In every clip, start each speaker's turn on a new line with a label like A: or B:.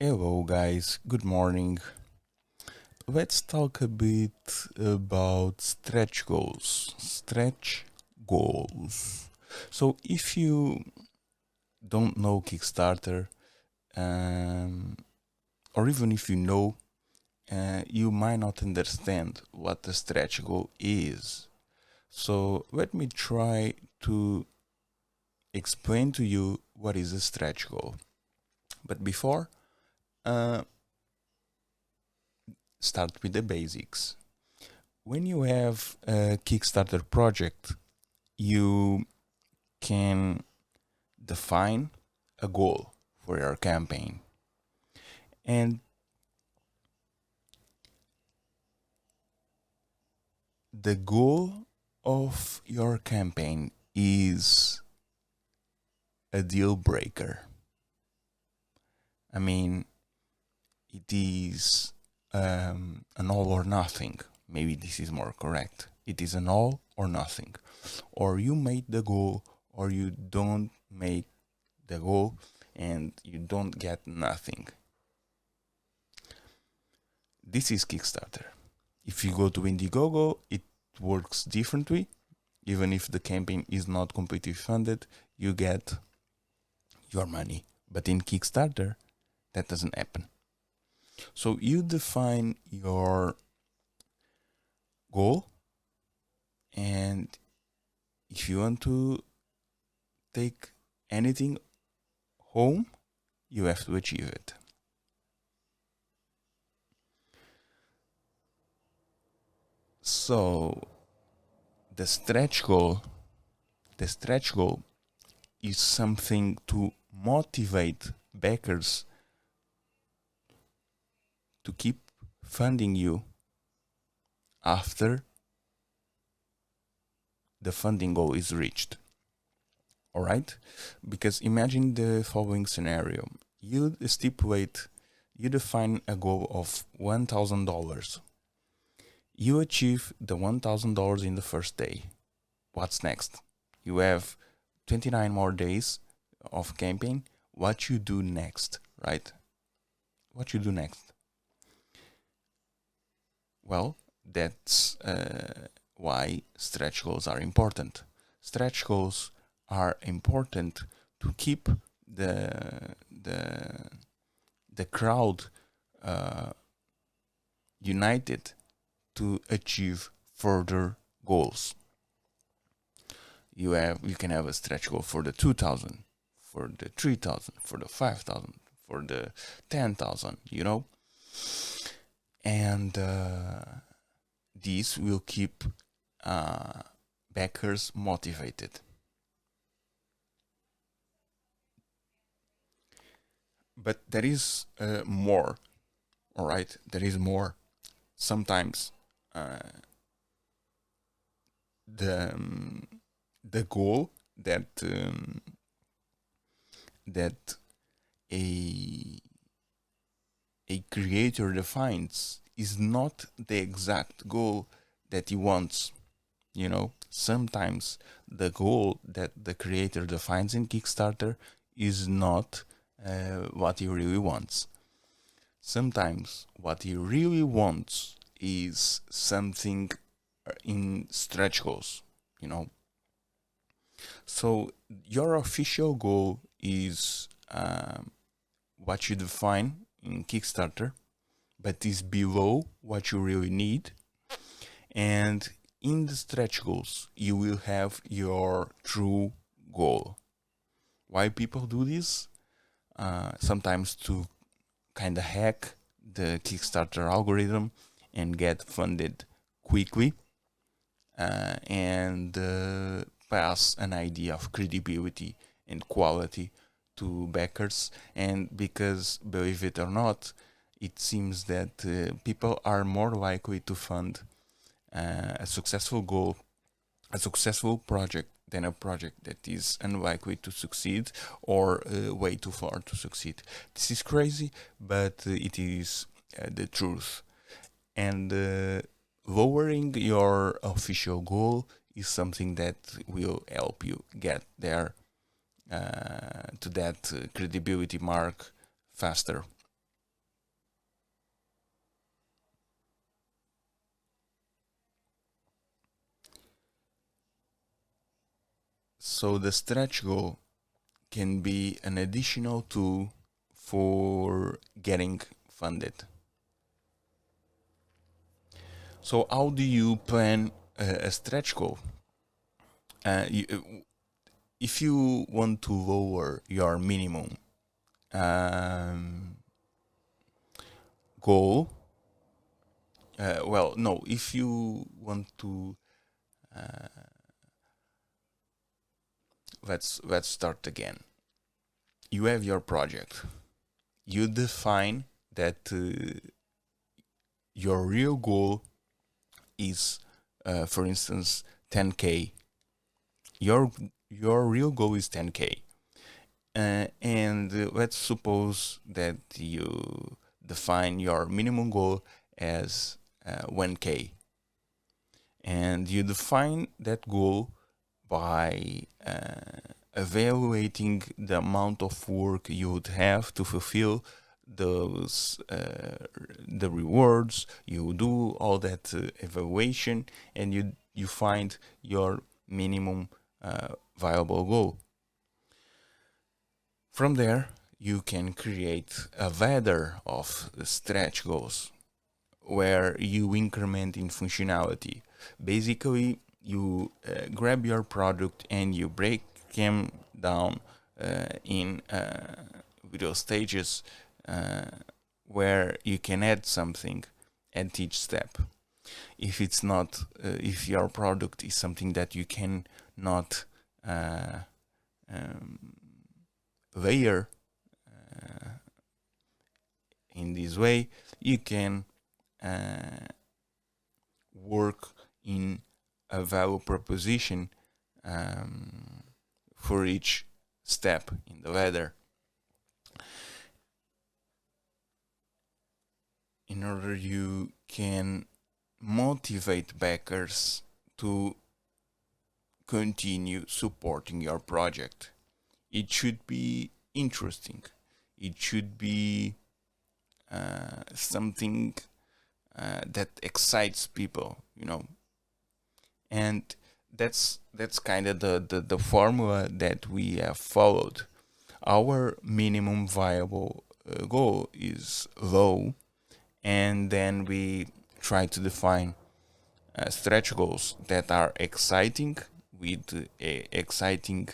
A: Hello, guys. Good morning. Let's talk a bit about stretch goals. Stretch goals. So, if you don't know Kickstarter, um, or even if you know, you might not understand what a stretch goal is. So, let me try to explain to you what is a stretch goal. But before, uh, start with the basics. When you have a Kickstarter project, you can define a goal for your campaign. And the goal of your campaign is a deal breaker. I mean, it is an all or nothing. Maybe this is more correct. It is an all or nothing. Or you make the goal, or you don't make the goal, and you don't get nothing. This is Kickstarter. If you go to Indiegogo, it works differently. Even if the campaign is not completely funded, you get your money. But in Kickstarter, that doesn't happen. So you define your goal, and if you want to take anything home, you have to achieve it. So the stretch goal is something to motivate backers to keep funding you after the funding goal is reached. All right? Because imagine the following scenario. You define a goal of $1,000. You achieve the $1,000 in the first day. What's next? You have 29 more days of campaign. What you do next, right? What you do next? Well, that's why stretch goals are important. Stretch goals are important to keep the crowd united to achieve further goals. You can have a stretch goal for the 2,000, for the 3,000, for the 5,000, for the 10,000, and these will keep backers motivated. But there is more, all right? There is more. Sometimes the goal that a creator defines is not the exact goal that he wants. Sometimes the goal that the creator defines in Kickstarter is not what he really wants. Sometimes what he really wants is something in stretch goals, So your official goal is what you define in Kickstarter, but is below what you really need. And in the stretch goals, you will have your true goal. Why people do this? Sometimes to kind of hack the Kickstarter algorithm and get funded quickly and pass an idea of credibility and quality to backers. And because, believe it or not, it seems that people are more likely to fund a successful goal, a successful project, than a project that is unlikely to succeed or way too far to succeed. This is crazy, but it is the truth. And lowering your official goal is something that will help you get there to that credibility mark faster. So the stretch goal can be an additional tool for getting funded. So how do you plan a stretch goal? If you want to lower your minimum goal, if you want to, let's start again. You have your project. You define that your real goal is, for instance, 10K. Your real goal is 10K. And let's suppose that you define your minimum goal as 1K. And you define that goal by evaluating the amount of work you would have to fulfill those the rewards. You do all that evaluation, and you find your minimum viable goal. From there, you can create a ladder of stretch goals where you increment in functionality. Basically, you grab your product and you break them down in video stages where you can add something at each step. If it's not, if your product is something that you can not layer in this way, you can work in a value proposition for each step in the ladder. In order you can motivate backers to continue supporting your project. It should be interesting. It should be something that excites people, and that's kind of the formula that we have followed. Our minimum viable goal is low, and then we try to define stretch goals that are exciting, with exciting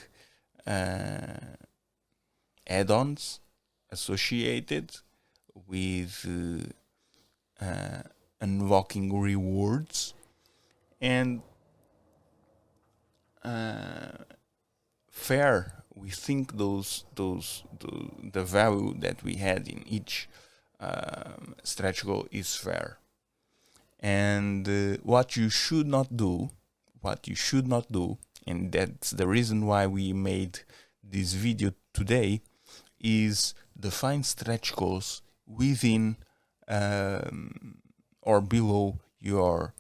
A: add-ons associated with unlocking rewards, and fair. We think the value that we had in each stretch goal is fair. And what you should not do, and that's the reason why we made this video today, is define stretch goals within or below your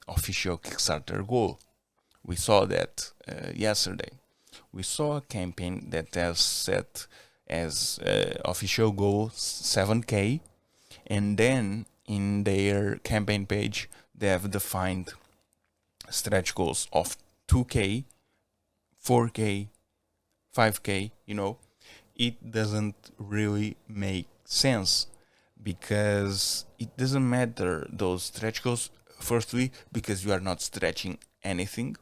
A: official Kickstarter goal. We saw that yesterday. We saw a campaign that has set as official goal 7K, and then in their campaign page they have defined stretch goals of 2K, 4K, 5K. It doesn't really make sense, because it doesn't matter those stretch goals. Firstly, because you are not stretching anything.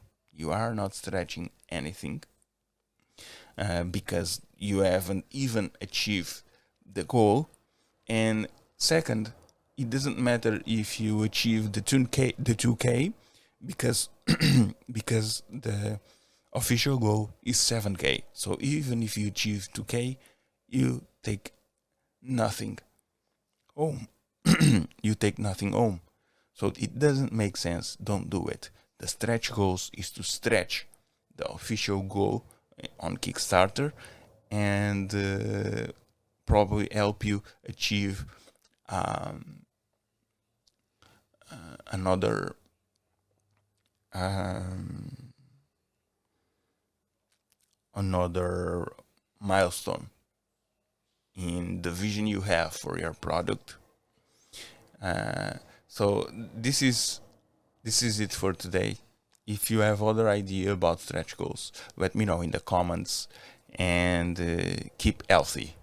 A: Because you haven't even achieved the goal. And second, it doesn't matter if you achieve the 2K, because because the official goal is 7K. So even if you achieve 2K, you take nothing home. You take nothing home. So it doesn't make sense. Don't do it. The stretch goals is to stretch the official goal on Kickstarter, and probably help you achieve another milestone in the vision you have for your product. So this is it for today. If you have other idea about stretch goals, let me know in the comments, and keep healthy.